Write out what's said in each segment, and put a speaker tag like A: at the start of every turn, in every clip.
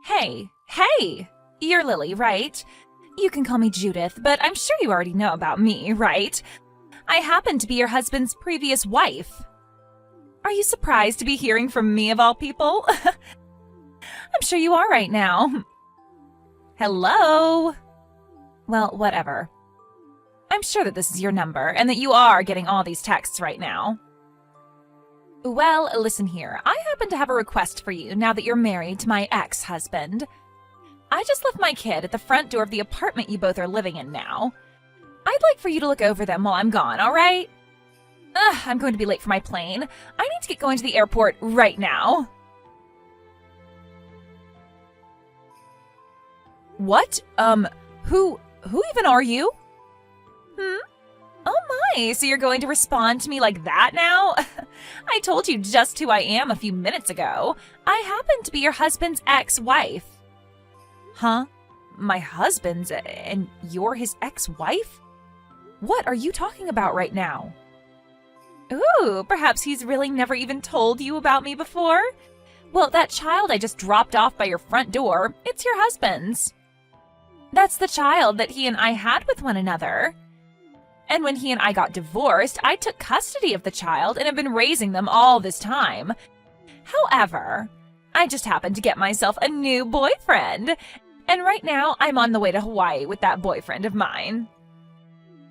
A: Hey! You're Lily, right? You can call me Judith, but I'm sure you already know about me, right? I happen to be your husband's previous wife. Are you surprised to be hearing from me of all people? I'm sure you are right now. Hello? Well, whatever. I'm sure that this is your number and that you are getting all these texts right now. Well, listen here. I happen to have a request for you now that you're married to my ex-husband. I just left my kid at the front door of the apartment you both are living in now. I'd like for you to look over them while I'm gone, all right? I'm going to be late for my plane. I need to get going to the airport right now. What? Who even are you? Oh my, so you're going to respond to me like that now? I told you just who I am a few minutes ago. I happen to be your husband's ex-wife. Huh? My husband's, and you're his ex-wife? What are you talking about right now? Ooh, perhaps he's really never even told you about me before? Well, that child I just dropped off by your front door, it's your husband's. That's the child that he and I had with one another. And when he and I got divorced, I took custody of the child and have been raising them all this time. However, I just happened to get myself a new boyfriend, and right now I'm on the way to Hawaii with that boyfriend of mine.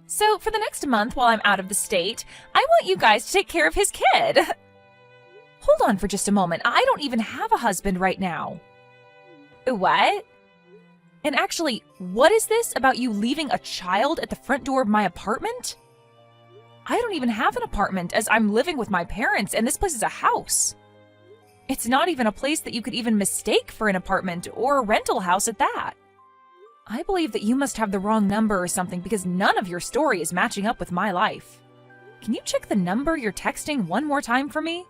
A: So for the next month while I'm out of the state, I want you guys to take care of his kid. Hold on for just a moment. I don't even have a husband right now. What? And actually, what is this about you leaving a child at the front door of my apartment? I don't even have an apartment as I'm living with my parents and this place is a house. It's not even a place that you could even mistake for an apartment or a rental house at that. I believe that you must have the wrong number or something because none of your story is matching up with my life. Can you check the number you're texting one more time for me?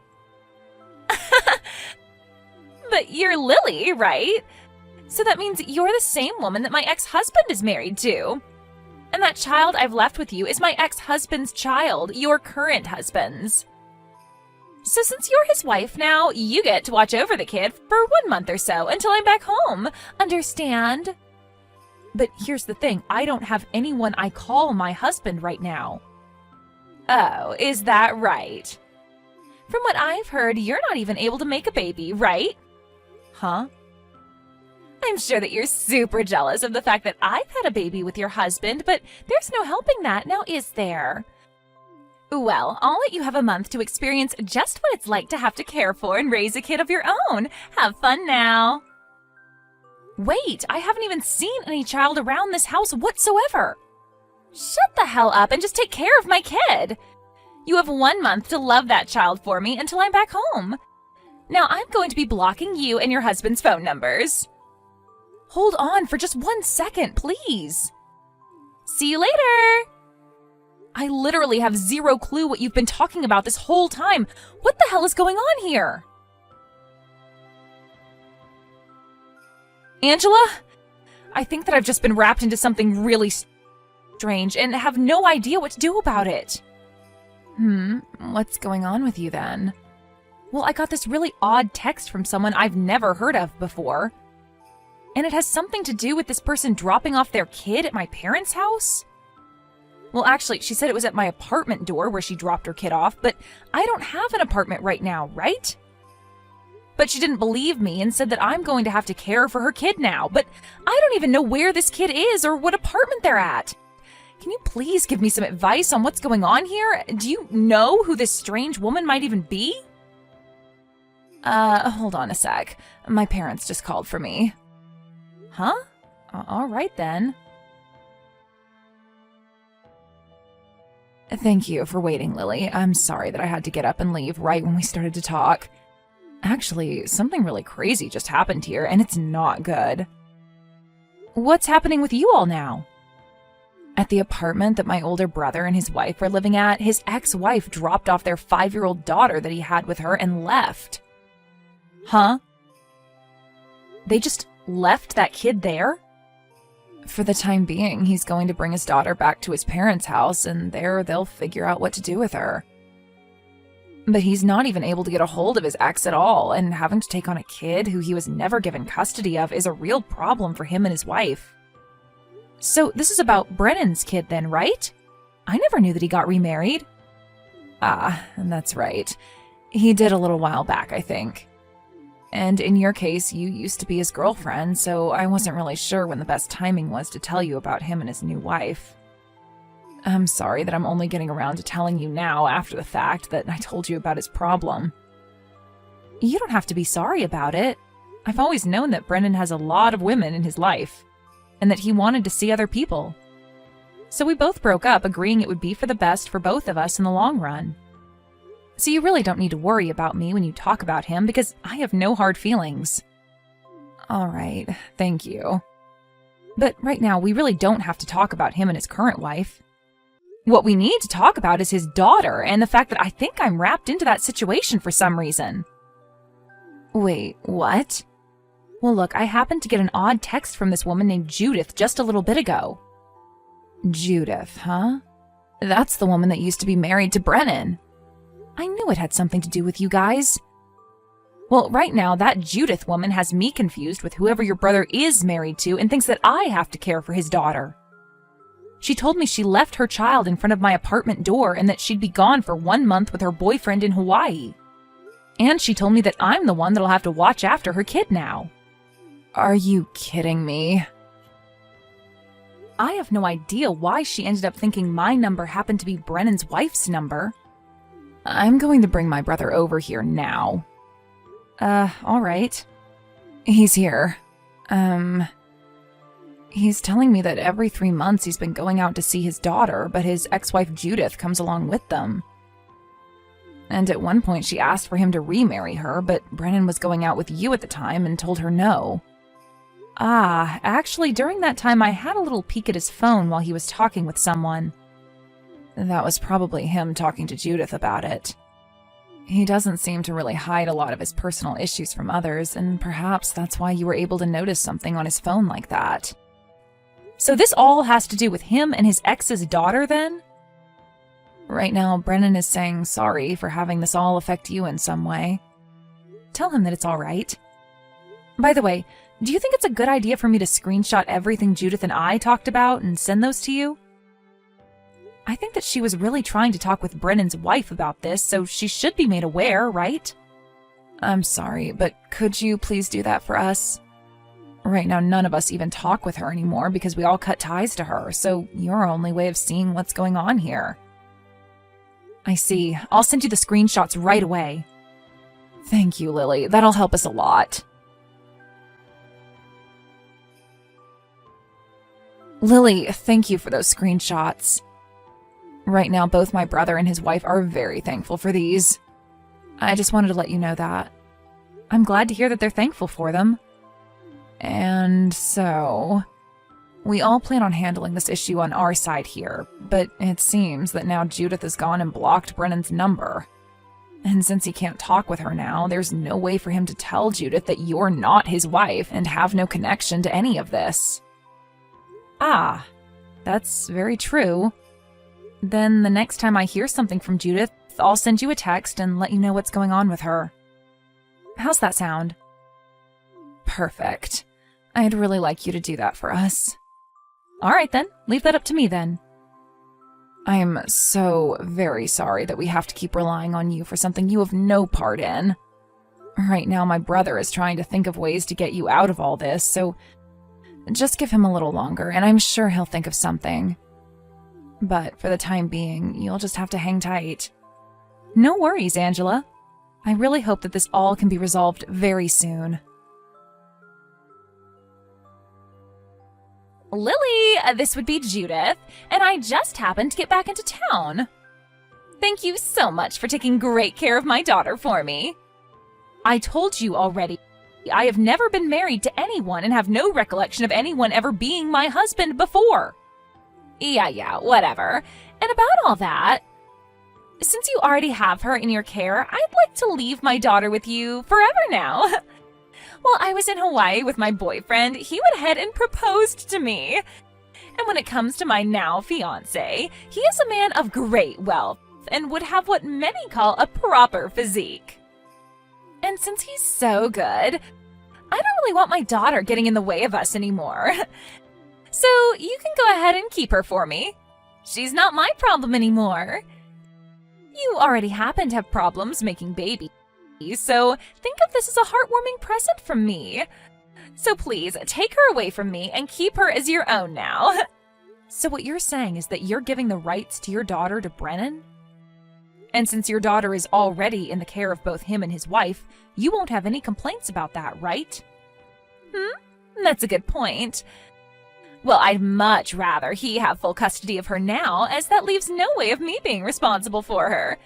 A: But you're Lily, right? So that means you're the same woman that my ex-husband is married to. And that child I've left with you is my ex-husband's child, your current husband's. So since you're his wife now, you get to watch over the kid for 1 month or so until I'm back home. Understand? But here's the thing, I don't have anyone I call my husband right now. Oh, is that right? From what I've heard, you're not even able to make a baby, right? Huh? I'm sure that you're super jealous of the fact that I've had a baby with your husband, but there's no helping that, now is there? Well, I'll let you have a month to experience just what it's like to have to care for and raise a kid of your own. Have fun now. Wait, I haven't even seen any child around this house whatsoever. Shut the hell up and just take care of my kid. You have 1 month to love that child for me until I'm back home. Now I'm going to be blocking you and your husband's phone numbers. Hold on for just 1 second, please. See you later. I literally have zero clue what you've been talking about this whole time. What the hell is going on here? Angela? I think that I've just been wrapped into something really strange and have no idea what to do about it. What's going on with you then? Well, I got this really odd text from someone I've never heard of before. And it has something to do with this person dropping off their kid at my parents' house? Well, actually, she said it was at my apartment door where she dropped her kid off, but I don't have an apartment right now, right? But she didn't believe me and said that I'm going to have to care for her kid now, but I don't even know where this kid is or what apartment they're at. Can you please give me some advice on what's going on here? Do you know who this strange woman might even be? Hold on a sec. My parents just called for me. Huh? All right then. Thank you for waiting, Lily. I'm sorry that I had to get up and leave right when we started to talk. Actually, something really crazy just happened here, and it's not good. What's happening with you all now? At the apartment that my older brother and his wife were living at, his ex-wife dropped off their 5-year-old daughter that he had with her and left. Huh? They just left that kid there? For the time being, he's going to bring his daughter back to his parents' house, and there they'll figure out what to do with her. But he's not even able to get a hold of his ex at all, and having to take on a kid who he was never given custody of is a real problem for him and his wife. So this is about Brennan's kid then, right? I never knew that he got remarried. Ah, that's right. He did a little while back, I think. And in your case, you used to be his girlfriend, so I wasn't really sure when the best timing was to tell you about him and his new wife. I'm sorry that I'm only getting around to telling you now after the fact that I told you about his problem. You don't have to be sorry about it. I've always known that Brennan has a lot of women in his life, and that he wanted to see other people. So we both broke up, agreeing it would be for the best for both of us in the long run. So you really don't need to worry about me when you talk about him, because I have no hard feelings. All right, thank you. But right now, we really don't have to talk about him and his current wife. What we need to talk about is his daughter, and the fact that I think I'm wrapped into that situation for some reason. Wait, what? Well, look, I happened to get an odd text from this woman named Judith just a little bit ago. Judith, huh? That's the woman that used to be married to Brennan. I knew it had something to do with you guys. Well, right now, that Judith woman has me confused with whoever your brother is married to and thinks that I have to care for his daughter. She told me she left her child in front of my apartment door and that she'd be gone for 1 month with her boyfriend in Hawaii. And she told me that I'm the one that'll have to watch after her kid now. Are you kidding me? I have no idea why she ended up thinking my number happened to be Brennan's wife's number. I'm going to bring my brother over here now. All right. He's here. He's telling me that every 3 months he's been going out to see his daughter, but his ex-wife Judith comes along with them. And at one point she asked for him to remarry her, but Brennan was going out with you at the time and told her no. Ah, actually, during that time I had a little peek at his phone while he was talking with someone. That was probably him talking to Judith about it. He doesn't seem to really hide a lot of his personal issues from others, and perhaps that's why you were able to notice something on his phone like that. So this all has to do with him and his ex's daughter, then? Right now, Brennan is saying sorry for having this all affect you in some way. Tell him that it's all right. By the way, do you think it's a good idea for me to screenshot everything Judith and I talked about and send those to you? I think that she was really trying to talk with Brennan's wife about this, so she should be made aware, right? I'm sorry, but could you please do that for us? Right now, none of us even talk with her anymore because we all cut ties to her, so you're our only way of seeing what's going on here. I see. I'll send you the screenshots right away. Thank you, Lily. That'll help us a lot. Lily, thank you for those screenshots. Right now, both my brother and his wife are very thankful for these. I just wanted to let you know that. I'm glad to hear that they're thankful for them. And so, we all plan on handling this issue on our side here, but it seems that now Judith has gone and blocked Brennan's number. And since he can't talk with her now, there's no way for him to tell Judith that you're not his wife and have no connection to any of this. Ah, that's very true. Then the next time I hear something from Judith, I'll send you a text and let you know what's going on with her. How's that sound? Perfect. I'd really like you to do that for us. All right then, leave that up to me then. I am so very sorry that we have to keep relying on you for something you have no part in. Right now my brother is trying to think of ways to get you out of all this, so just give him a little longer and I'm sure he'll think of something. But for the time being, you'll just have to hang tight. No worries, Angela. I really hope that this all can be resolved very soon. Lily, this would be Judith, and I just happened to get back into town. Thank you so much for taking great care of my daughter for me. I told you already, I have never been married to anyone and have no recollection of anyone ever being my husband before. Yeah, whatever. And about all that, since you already have her in your care, I'd like to leave my daughter with you forever now. While I was in Hawaii with my boyfriend, he went ahead and proposed to me. And when it comes to my now fiancé, he is a man of great wealth, and would have what many call a proper physique. And since he's so good, I don't really want my daughter getting in the way of us anymore. So you can go ahead and keep her for me. She's not my problem anymore. You already happen to have problems making babies, so think of this as a heartwarming present from me. So please, take her away from me and keep her as your own now. So what you're saying is that you're giving the rights to your daughter to Brennan? And since your daughter is already in the care of both him and his wife, you won't have any complaints about that, right? That's a good point. Well, I'd much rather he have full custody of her now, as that leaves no way of me being responsible for her.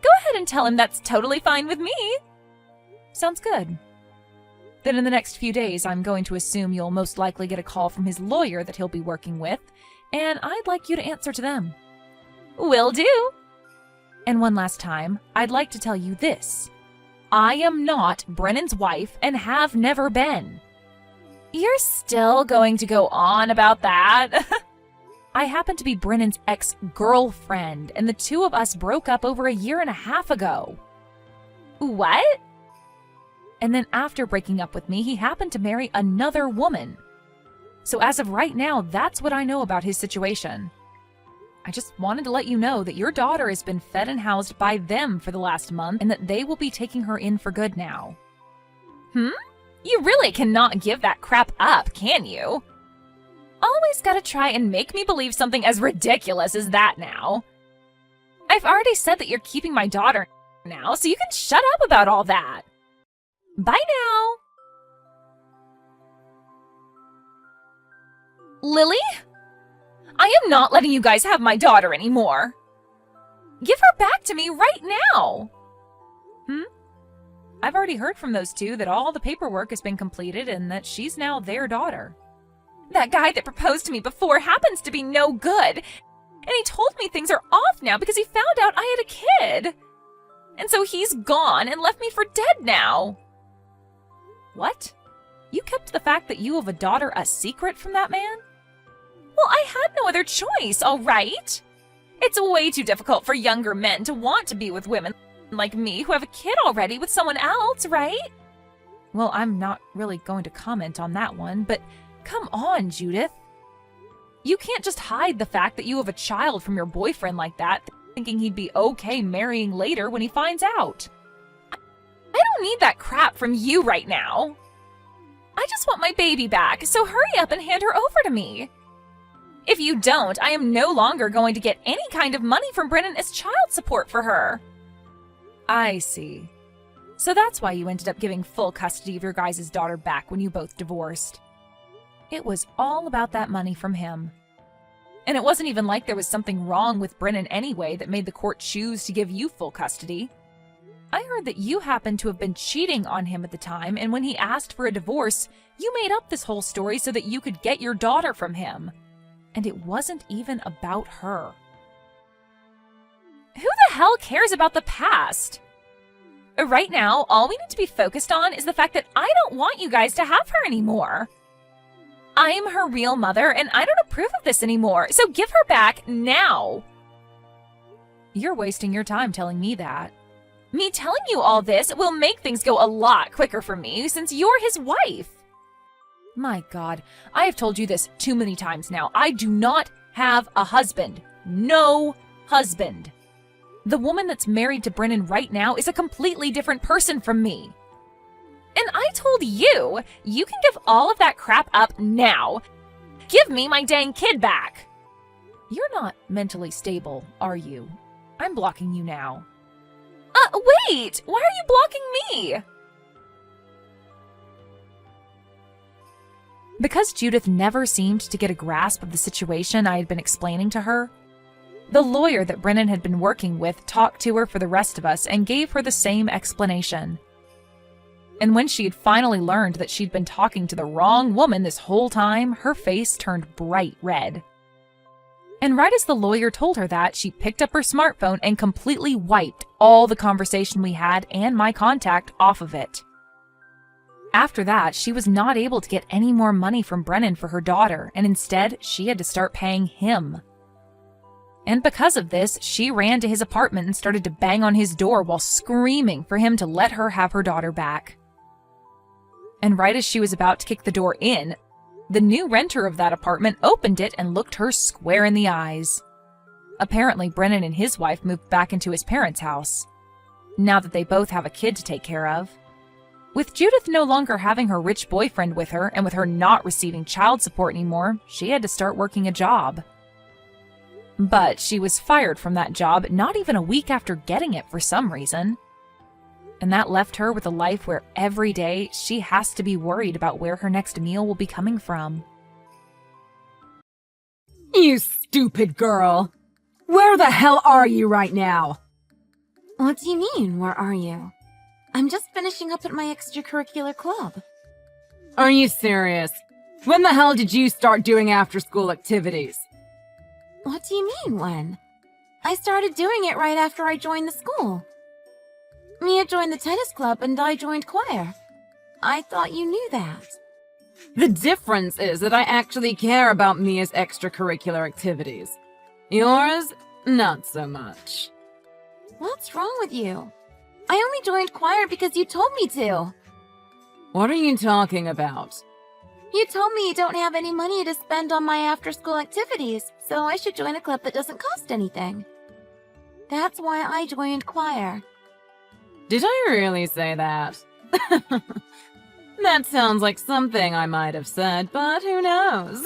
A: Go ahead and tell him that's totally fine with me. Sounds good. Then in the next few days, I'm going to assume you'll most likely get a call from his lawyer that he'll be working with, and I'd like you to answer to them. Will do. And one last time, I'd like to tell you this. I am not Brennan's wife and have never been. You're still going to go on about that? I happen to be Brennan's ex-girlfriend, and the two of us broke up over a year and a half ago. What? And then after breaking up with me, he happened to marry another woman. So as of right now, that's what I know about his situation. I just wanted to let you know that your daughter has been fed and housed by them for the last month, and that they will be taking her in for good now. You really cannot give that crap up, can you? Always gotta try and make me believe something as ridiculous as that now. I've already said that you're keeping my daughter now, so you can shut up about all that. Bye now. Lily? I am not letting you guys have my daughter anymore. Give her back to me right now. I've already heard from those two that all the paperwork has been completed and that she's now their daughter. That guy that proposed to me before happens to be no good. And he told me things are off now because he found out I had a kid. And so he's gone and left me for dead now. What? You kept the fact that you have a daughter a secret from that man? Well, I had no other choice, all right? It's way too difficult for younger men to want to be with women like me who have a kid already with someone else, right? Well, I'm not really going to comment on that one, but come on, Judith. You can't just hide the fact that you have a child from your boyfriend like that, thinking he'd be okay marrying later when he finds out. I don't need that crap from you right now. I just want my baby back, so hurry up and hand her over to me. If you don't, I am no longer going to get any kind of money from Brennan as child support for her. I see. So that's why you ended up giving full custody of your guys' daughter back when you both divorced. It was all about that money from him. And it wasn't even like there was something wrong with Brennan anyway that made the court choose to give you full custody. I heard that you happened to have been cheating on him at the time, and when he asked for a divorce, you made up this whole story so that you could get your daughter from him. And it wasn't even about her. Who the hell cares about the past? Right now, all we need to be focused on is the fact that I don't want you guys to have her anymore. I'm her real mother, and I don't approve of this anymore, so give her back now. You're wasting your time telling me that. Me telling you all this will make things go a lot quicker for me since you're his wife. My God, I have told you this too many times now. I do not have a husband. No husband. The woman that's married to Brennan right now is a completely different person from me. And I told you, you can give all of that crap up now. Give me my dang kid back. You're not mentally stable, are you? I'm blocking you now. Wait! Why are you blocking me? Because Judith never seemed to get a grasp of the situation I had been explaining to her, the lawyer that Brennan had been working with talked to her for the rest of us and gave her the same explanation. And when she had finally learned that she'd been talking to the wrong woman this whole time, her face turned bright red. And right as the lawyer told her that, she picked up her smartphone and completely wiped all the conversation we had and my contact off of it. After that, she was not able to get any more money from Brennan for her daughter, and instead, she had to start paying him. And because of this, she ran to his apartment and started to bang on his door while screaming for him to let her have her daughter back. And right as she was about to kick the door in, the new renter of that apartment opened it and looked her square in the eyes. Apparently, Brennan and his wife moved back into his parents' house, now that they both have a kid to take care of. With Judith no longer having her rich boyfriend with her, and with her not receiving child support anymore, she had to start working a job. But she was fired from that job not even a week after getting it for some reason. And that left her with a life where every day she has to be worried about where her next meal will be coming from.
B: You stupid girl! Where the hell are you right now?
C: What do you mean, where are you? I'm just finishing up at my extracurricular club.
B: Are you serious? When the hell did you start doing after-school activities?
C: What do you mean, when? I started doing it right after I joined the school. Mia joined the tennis club and I joined choir. I thought you knew that.
B: The difference is that I actually care about Mia's extracurricular activities. Yours, not so much.
C: What's wrong with you? I only joined choir because you told me to.
B: What are you talking about?
C: You told me you don't have any money to spend on my after-school activities, so I should join a club that doesn't cost anything. That's why I joined choir.
B: Did I really say that? That sounds like something I might have said, but who knows?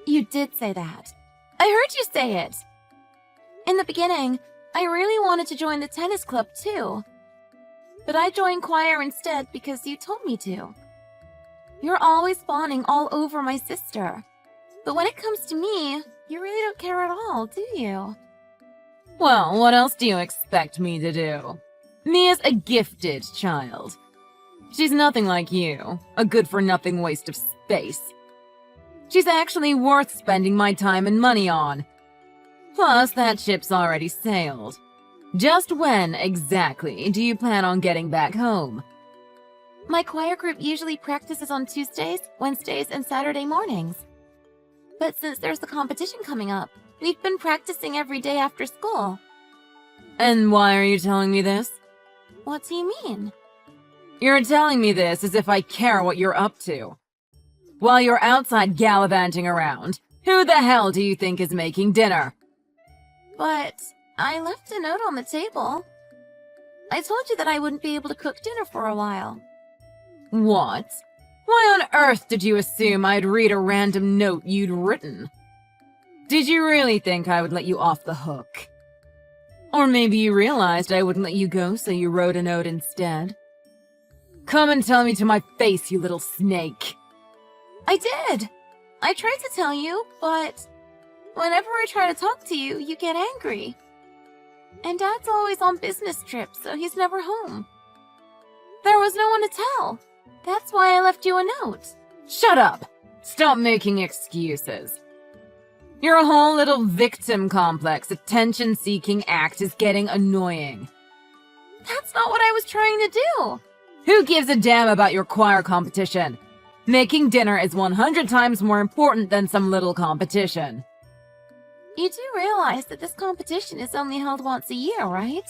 C: You did say that. I heard you say it. In the beginning, I really wanted to join the tennis club too. But I joined choir instead because you told me to. You're always fawning all over my sister. But when it comes to me, you really don't care at all, do you?
B: Well, what else do you expect me to do? Mia's a gifted child. She's nothing like you, a good-for-nothing waste of space. She's actually worth spending my time and money on. Plus, that ship's already sailed. Just when, exactly, do you plan on getting back home?
C: My choir group usually practices on Tuesdays, Wednesdays, and Saturday mornings. But since there's the competition coming up, we've been practicing every day after school.
B: And why are you telling me this?
C: What do you mean?
B: You're telling me this as if I care what you're up to. While you're outside gallivanting around, who the hell do you think is making dinner?
C: But I left a note on the table. I told you that I wouldn't be able to cook dinner for a while.
B: What? Why on earth did you assume I'd read a random note you'd written? Did you really think I would let you off the hook? Or maybe you realized I wouldn't let you go, so you wrote a note instead? Come and tell me to my face, you little snake.
C: I did. I tried to tell you, but whenever I try to talk to you, you get angry. And Dad's always on business trips, so he's never home. There was no one to tell. That's why I left you a note.
B: Shut up! Stop making excuses. Your whole little victim complex, attention-seeking act is getting annoying.
C: That's not what I was trying to do.
B: Who gives a damn about your choir competition? Making dinner is 100 times more important than some little competition.
C: You do realize that this competition is only held once a year, right?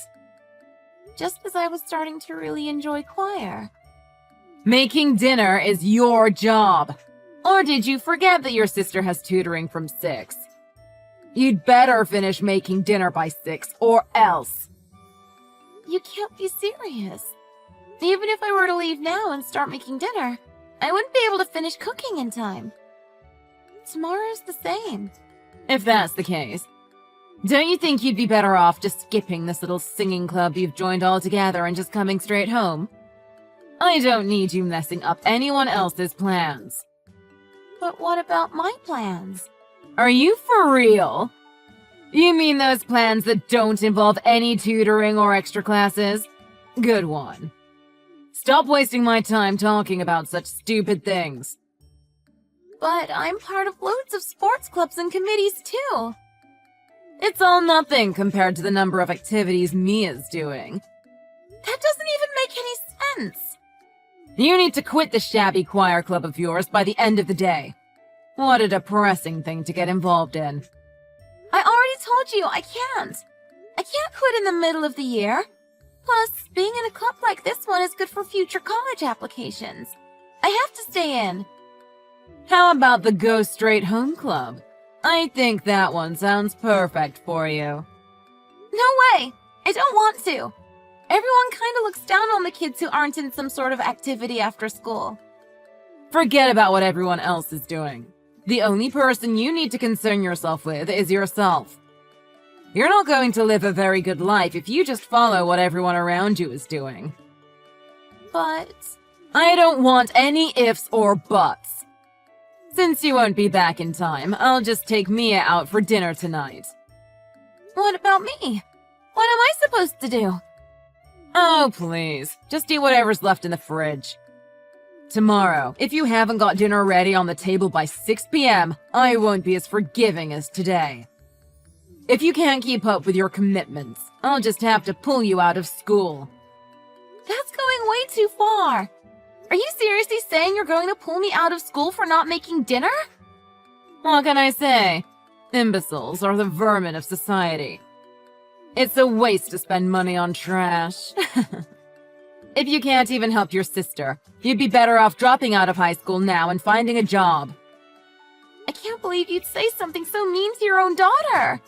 C: Just as I was starting to really enjoy choir.
B: Making dinner is your job. Or did you forget that your sister has tutoring from 6? You'd better finish making dinner by 6, or else.
C: You can't be serious. Even if I were to leave now and start making dinner, I wouldn't be able to finish cooking in time. Tomorrow's the same.
B: If that's the case, don't you think you'd be better off just skipping this little singing club you've joined altogether and just coming straight home? I don't need you messing up anyone else's plans.
C: But what about my plans?
B: Are you for real? You mean those plans that don't involve any tutoring or extra classes? Good one. Stop wasting my time talking about such stupid things.
C: But I'm part of loads of sports clubs and committees too.
B: It's all nothing compared to the number of activities Mia's doing.
C: That doesn't even make any sense.
B: You need to quit the shabby choir club of yours by the end of the day. What a depressing thing to get involved in.
C: I already told you, I can't. I can't quit in the middle of the year. Plus, being in a club like this one is good for future college applications. I have to stay in.
B: How about the Go Straight Home Club? I think that one sounds perfect for you.
C: No way! I don't want to. Everyone kind of looks down on the kids who aren't in some sort of activity after school.
B: Forget about what everyone else is doing. The only person you need to concern yourself with is yourself. You're not going to live a very good life if you just follow what everyone around you is doing.
C: But
B: I don't want any ifs or buts. Since you won't be back in time, I'll just take Mia out for dinner tonight.
C: what about me? What am I supposed to do?
B: Oh, please. Just eat whatever's left in the fridge. Tomorrow, if you haven't got dinner ready on the table by 6 p.m., I won't be as forgiving as today. If you can't keep up with your commitments, I'll just have to pull you out of school.
C: That's going way too far. Are you seriously saying you're going to pull me out of school for not making dinner?
B: What can I say? Imbeciles are the vermin of society. It's a waste to spend money on trash. If you can't even help your sister, you'd be better off dropping out of high school now and finding a job.
C: I can't believe you'd say something so mean to your own daughter.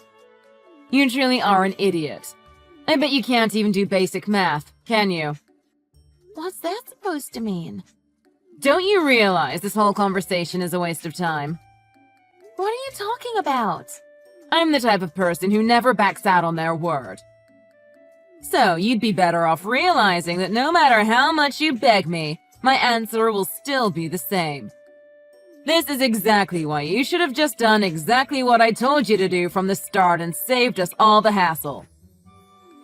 B: You truly are an idiot. I bet you can't even do basic math, can you?
C: What's that supposed to mean?
B: Don't you realize this whole conversation is a waste of time?
C: What are you talking about?
B: I'm the type of person who never backs out on their word. So, you'd be better off realizing that no matter how much you beg me, my answer will still be the same. This is exactly why you should have just done exactly what I told you to do from the start and saved us all the hassle.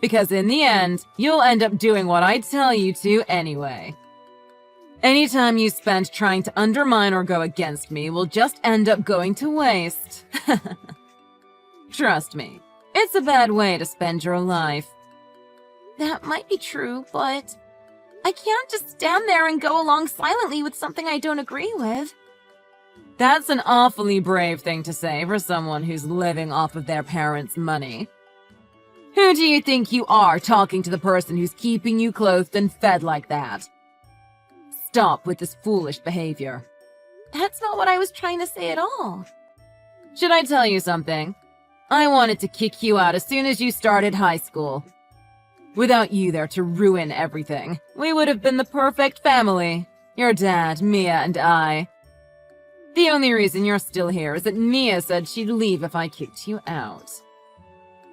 B: Because in the end, you'll end up doing what I tell you to anyway. Any time you spend trying to undermine or go against me will just end up going to waste. Trust me, it's a bad way to spend your life.
C: That might be true, but I can't just stand there and go along silently with something I don't agree with.
B: That's an awfully brave thing to say for someone who's living off of their parents' money. Who do you think you are talking to the person who's keeping you clothed and fed like that? Stop with this foolish behavior.
C: That's not what I was trying to say at all.
B: Should I tell you something? I wanted to kick you out as soon as you started high school. Without you there to ruin everything, we would have been the perfect family. Your dad, Mia, and I. The only reason you're still here is that Mia said she'd leave if I kicked you out.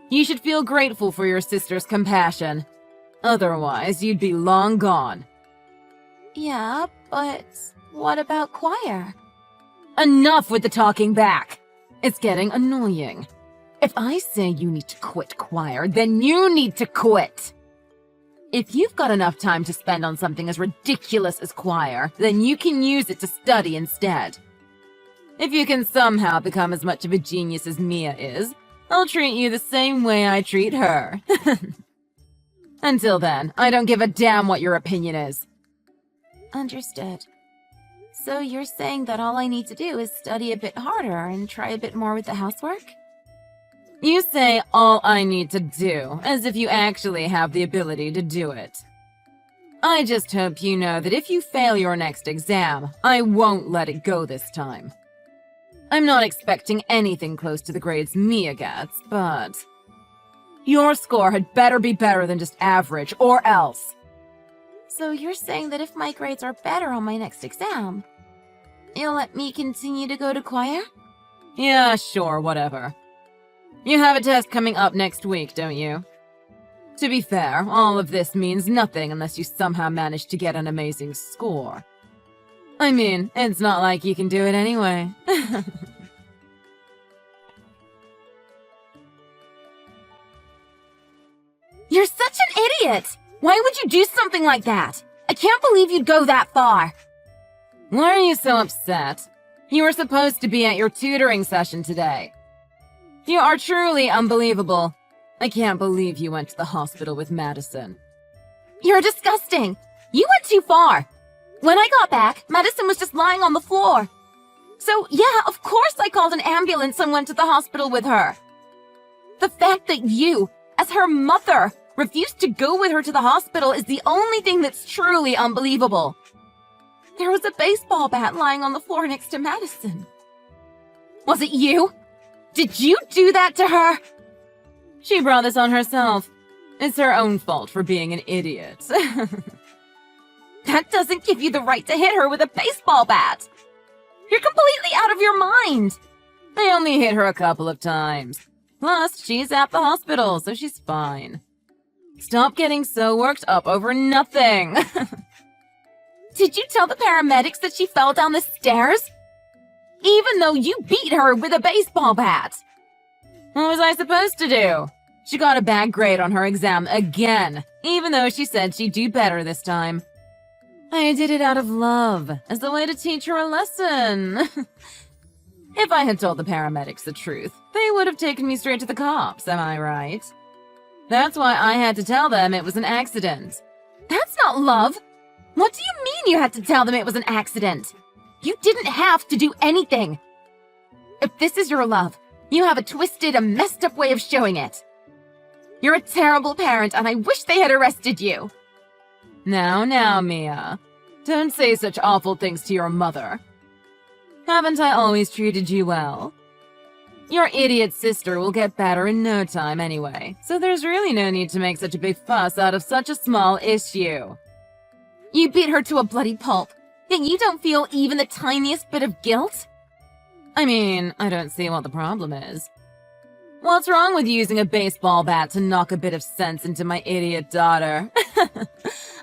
B: You should feel grateful for your sister's compassion. Otherwise, you'd be long gone.
C: Yeah, but what about choir?
B: Enough with the talking back. It's getting annoying. If I say you need to quit choir, then you need to quit. If you've got enough time to spend on something as ridiculous as choir, then you can use it to study instead. If you can somehow become as much of a genius as Mia is, I'll treat you the same way I treat her. Until then, I don't give a damn what your opinion is.
C: Understood. So you're saying that all I need to do is study a bit harder and try a bit more with the housework?
B: You say all I need to do, as if you actually have the ability to do it. I just hope you know that if you fail your next exam, I won't let it go this time. I'm not expecting anything close to the grades Mia gets, but your score had better be better than just average, or else.
C: So you're saying that if my grades are better on my next exam, you'll let me continue to go to choir?
B: Yeah, sure, whatever. You have a test coming up next week, don't you? To be fair, all of this means nothing unless you somehow manage to get an amazing score. I mean, it's not like you can do it anyway.
C: You're such an idiot! Why would you do something like that? I can't believe you'd go that far.
B: Why are you so upset? You were supposed to be at your tutoring session today. You are truly unbelievable. I can't believe you went to the hospital with Madison.
C: You're disgusting. You went too far. When I got back, Madison was just lying on the floor. So, yeah, of course I called an ambulance and went to the hospital with her. The fact that you, as her mother, refused to go with her to the hospital is the only thing that's truly unbelievable. There was a baseball bat lying on the floor next to Madison. Was it you? Did you do that to her?
B: She brought this on herself. It's her own fault for being an idiot.
C: That doesn't give you the right to hit her with a baseball bat. You're completely out of your mind.
B: I only hit her a couple of times. Plus, she's at the hospital, so she's fine. Stop getting so worked up over nothing.
C: Did you tell the paramedics that she fell down the stairs? Even though you beat her with a baseball bat.
B: What was I supposed to do? She got a bad grade on her exam again, even though she said she'd do better this time. I did it out of love, as a way to teach her a lesson. If I had told the paramedics the truth, they would have taken me straight to the cops, am I right? That's why I had to tell them it was an accident.
C: That's not love. What do you mean you had to tell them it was an accident? You didn't have to do anything. If this is your love, you have a twisted and messed up way of showing it. You're a terrible parent, and I wish they had arrested you.
B: Now, Mia. Don't say such awful things to your mother. Haven't I always treated you well? Your idiot sister will get better in no time anyway, so there's really no need to make such a big fuss out of such a small issue.
C: You beat her to a bloody pulp, yet you don't feel even the tiniest bit of guilt?
B: I mean, I don't see what the problem is. What's wrong with using a baseball bat to knock a bit of sense into my idiot daughter?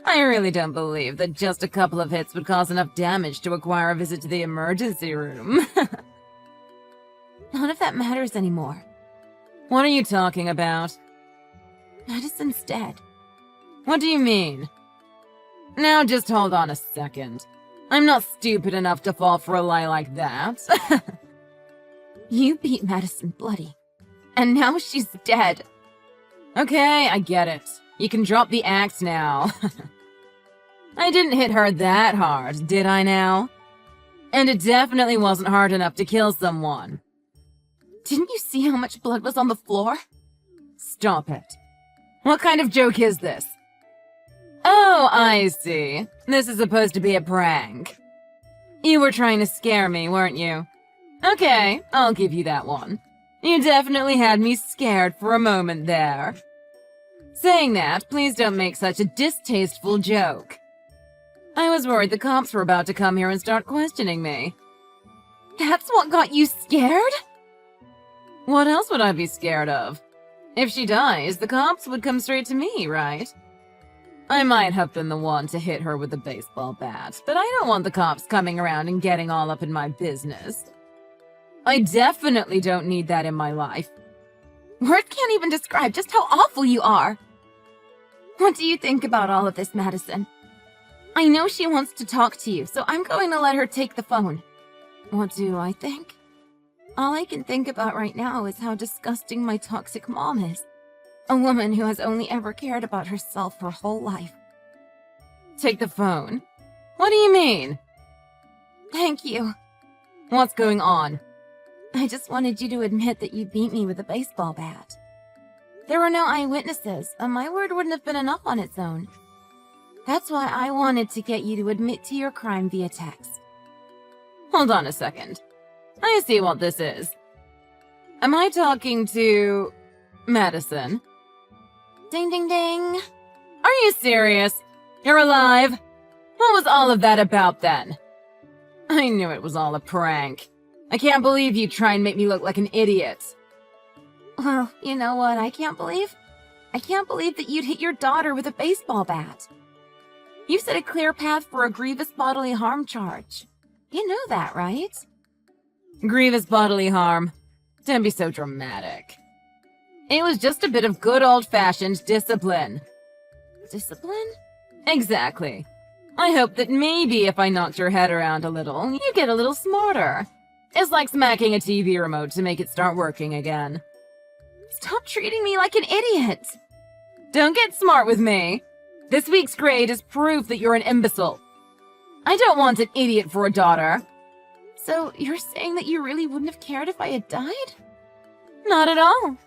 B: I really don't believe that just a couple of hits would cause enough damage to require a visit to the emergency room.
C: None of that matters anymore.
B: What are you talking about?
C: Madison's dead.
B: What do you mean? Now just hold on a second. I'm not stupid enough to fall for a lie like that.
C: You beat Madison bloody. And now she's dead.
B: Okay, I get it. You can drop the act now. I didn't hit her that hard, did I now? And it definitely wasn't hard enough to kill someone.
C: Didn't you see how much blood was on the floor?
B: Stop it. What kind of joke is this? Oh, I see. This is supposed to be a prank. You were trying to scare me, weren't you? Okay, I'll give you that one. You definitely had me scared for a moment there. Saying that, please don't make such a distasteful joke. I was worried the cops were about to come here and start questioning me.
C: That's what got you scared?
B: What else would I be scared of? If she dies, the cops would come straight to me, right? I might have been the one to hit her with a baseball bat, but I don't want the cops coming around and getting all up in my business. I definitely don't need that in my life.
C: Words can't even describe just how awful you are. What do you think about all of this, Madison? I know she wants to talk to you, so I'm going to let her take the phone. What do I think? All I can think about right now is how disgusting my toxic mom is. A woman who has only ever cared about herself her whole life.
B: Take the phone? What do you mean?
C: Thank you.
B: What's going on?
C: I just wanted you to admit that you beat me with a baseball bat. There were no eyewitnesses, and my word wouldn't have been enough on its own. That's why I wanted to get you to admit to your crime via text.
B: Hold on a second. I see what this is. Am I talking to Madison?
C: Ding, ding, ding.
B: Are you serious? You're alive? What was all of that about then? I knew it was all a prank. I can't believe you try and make me look like an idiot.
C: Well, you know what I can't believe? I can't believe that you'd hit your daughter with a baseball bat. You set a clear path for a grievous bodily harm charge. You know that, right?
B: Grievous bodily harm. Don't be so dramatic. It was just a bit of good old-fashioned discipline.
C: Discipline?
B: Exactly. I hope that maybe if I knocked your head around a little, you get a little smarter. It's like smacking a TV remote to make it start working again.
C: Stop treating me like an idiot!
B: Don't get smart with me. This week's grade is proof that you're an imbecile. I don't want an idiot for a daughter.
C: So you're saying that you really wouldn't have cared if I had died?
B: Not at all.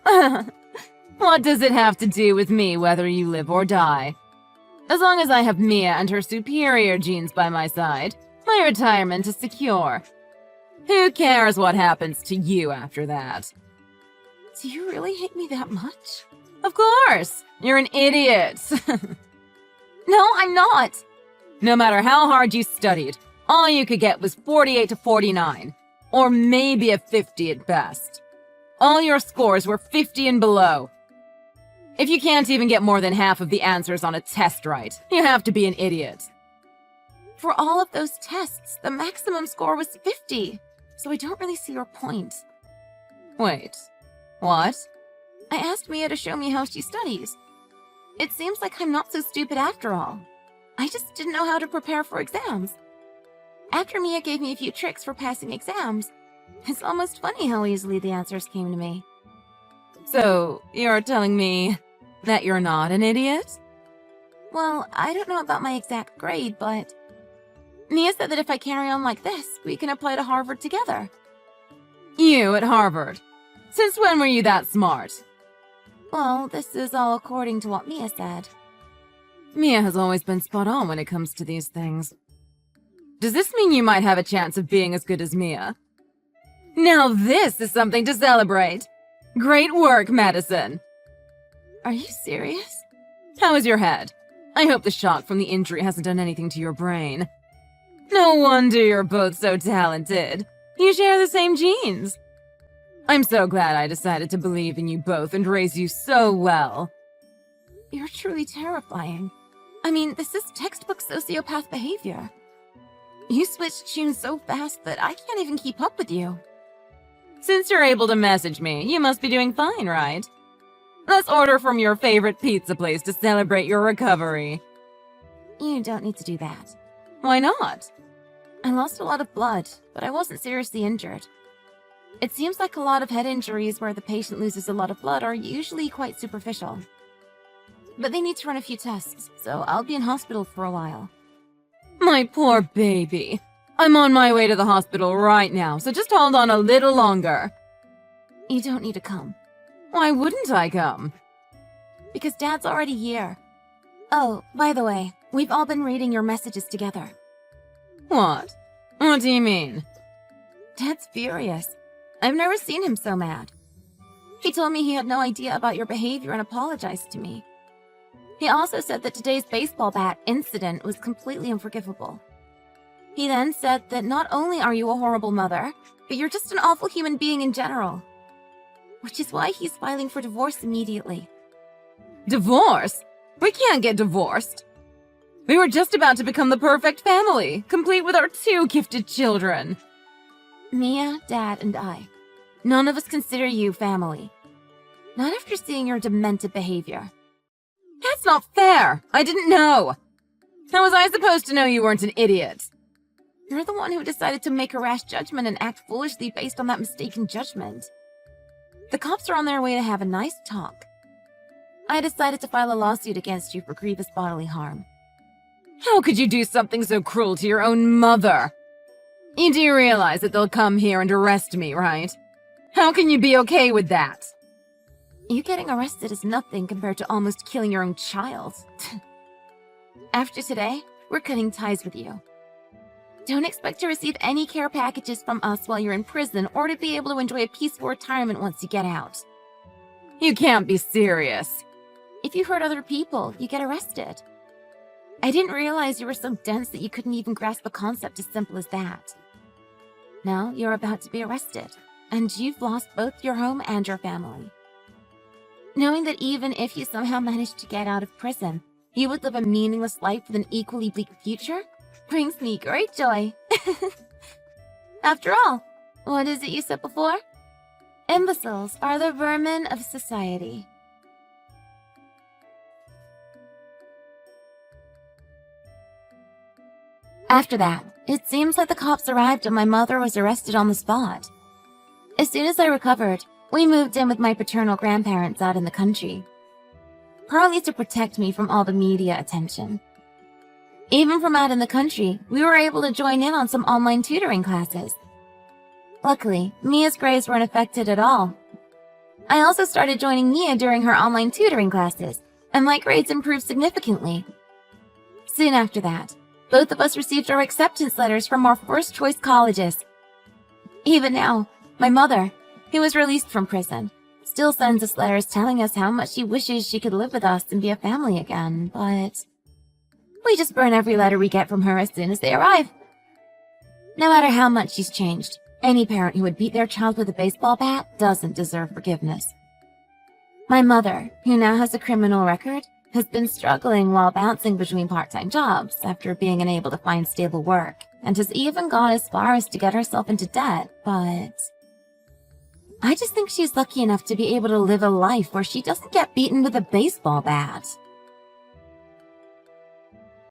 B: What does it have to do with me whether you live or die? As long as I have Mia and her superior genes by my side, my retirement is secure. Who cares what happens to you after that?
C: Do you really hate me that much?
B: Of course! You're an idiot!
C: No, I'm not!
B: No matter how hard you studied, all you could get was 48 to 49. Or maybe a 50 at best. All your scores were 50 and below. If you can't even get more than half of the answers on a test right, you have to be an idiot.
C: For all of those tests, the maximum score was 50, so I don't really see your point.
B: Wait, what?
C: I asked Mia to show me how she studies. It seems like I'm not so stupid after all. I just didn't know how to prepare for exams. After Mia gave me a few tricks for passing exams, it's almost funny how easily the answers came to me.
B: So, you're telling me that you're not an idiot?
C: Well, I don't know about my exact grade, but Mia said that if I carry on like this, we can apply to Harvard together.
B: You at Harvard? Since when were you that smart?
C: Well, this is all according to what Mia said.
B: Mia has always been spot on when it comes to these things. Does this mean you might have a chance of being as good as Mia? Now this is something to celebrate! Great work, Madison!
C: Are you serious?
B: How is your head? I hope the shock from the injury hasn't done anything to your brain. No wonder you're both so talented. You share the same genes. I'm so glad I decided to believe in you both and raise you so well.
C: You're truly terrifying. I mean, this is textbook sociopath behavior. You switched tunes so fast that I can't even keep up with you.
B: Since you're able to message me, you must be doing fine, right? Let's order from your favorite pizza place to celebrate your recovery.
C: You don't need to do that.
B: Why not?
C: I lost a lot of blood, but I wasn't seriously injured. It seems like a lot of head injuries where the patient loses a lot of blood are usually quite superficial. But they need to run a few tests, so I'll be in hospital for a while.
B: My poor baby. I'm on my way to the hospital right now, so just hold on a little longer.
C: You don't need to come.
B: Why wouldn't I come?
C: Because Dad's already here. Oh, by the way, we've all been reading your messages together.
B: What? What do you mean?
C: Dad's furious. I've never seen him so mad. He told me he had no idea about your behavior and apologized to me. He also said that today's baseball bat incident was completely unforgivable. He then said that not only are you a horrible mother, but you're just an awful human being in general. Which is why he's filing for divorce immediately.
B: Divorce? We can't get divorced. We were just about to become the perfect family, complete with our 2 gifted children.
C: Mia, Dad, and I. None of us consider you family. Not after seeing your demented behavior.
B: That's not fair! I didn't know! How was I supposed to know you weren't an idiot?
C: You're the one who decided to make a rash judgment and act foolishly based on that mistaken judgment. The cops are on their way to have a nice talk. I decided to file a lawsuit against you for grievous bodily harm.
B: How could you do something so cruel to your own mother? You do realize that they'll come here and arrest me, right? How can you be okay with that?
C: You getting arrested is nothing compared to almost killing your own child. After today, we're cutting ties with you. Don't expect to receive any care packages from us while you're in prison or to be able to enjoy a peaceful retirement once you get out.
B: You can't be serious.
C: If you hurt other people, you get arrested. I didn't realize you were so dense that you couldn't even grasp a concept as simple as that. Now you're about to be arrested, and you've lost both your home and your family. Knowing that even if you somehow managed to get out of prison, you would live a meaningless life with an equally bleak future brings me great joy. After all, what is it you said before? Imbeciles are the vermin of society. After that, it seems like the cops arrived and my mother was arrested on the spot. As soon as I recovered, we moved in with my paternal grandparents out in the country, partly to protect me from all the media attention. Even from out in the country, we were able to join in on some online tutoring classes. Luckily, Mia's grades weren't affected at all. I also started joining Mia during her online tutoring classes, and my grades improved significantly. Soon after that, both of us received our acceptance letters from our first choice colleges. Even now, my mother, who was released from prison, still sends us letters telling us how much she wishes she could live with us and be a family again, but we just burn every letter we get from her as soon as they arrive. No matter how much she's changed, any parent who would beat their child with a baseball bat doesn't deserve forgiveness. My mother, who now has a criminal record, has been struggling while bouncing between part-time jobs after being unable to find stable work, and has even gone as far as to get herself into debt, but I just think she's lucky enough to be able to live a life where she doesn't get beaten with a baseball bat.